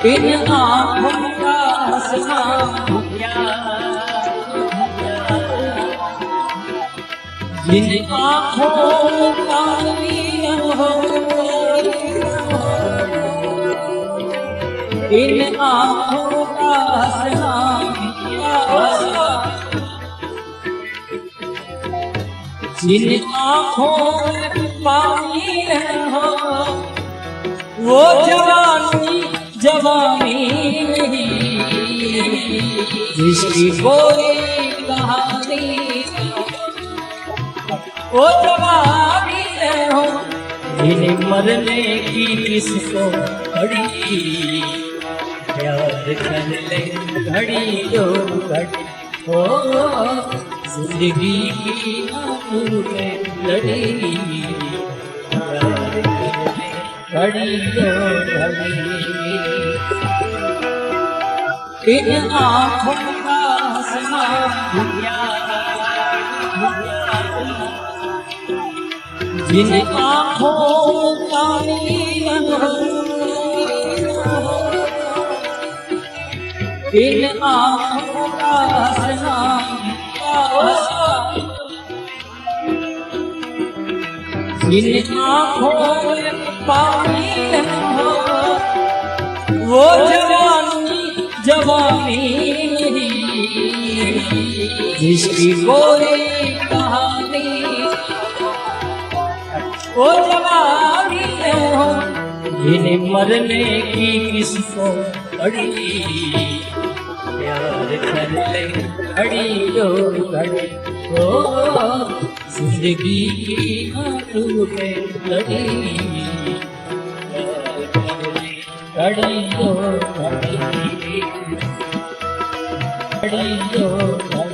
इन आँखों का हंसना क्या, जिन आँखों का इन आँखों का हंसना क्या, जिन आँखों में पानी हो वो जवानी जवानी जिसकी कोई कहानी वो जवानी हो, जिन्हें मरने की किसको घड़ी प्यार कर ले घड़ी जो घड़ी हो, जिंदगी की टूटे लड़ी प्यार कर ले घड़ी जो घड़ी। इन आँखों का हंसना क्या, जिन आँखों का इन आँखों का हंसना जिन आँखों में पानी हो वो जवानी जवानी जिसकी कोई कहानी वो जवानी हो, जिन्हें मरने की किसको घड़ी प्यार कर ले घड़ी जो घड़ी हो, जिंदगी की टूटे लड़ी प्यार कर ले घड़ी जो घड़ी घड़ी जो घड़ी।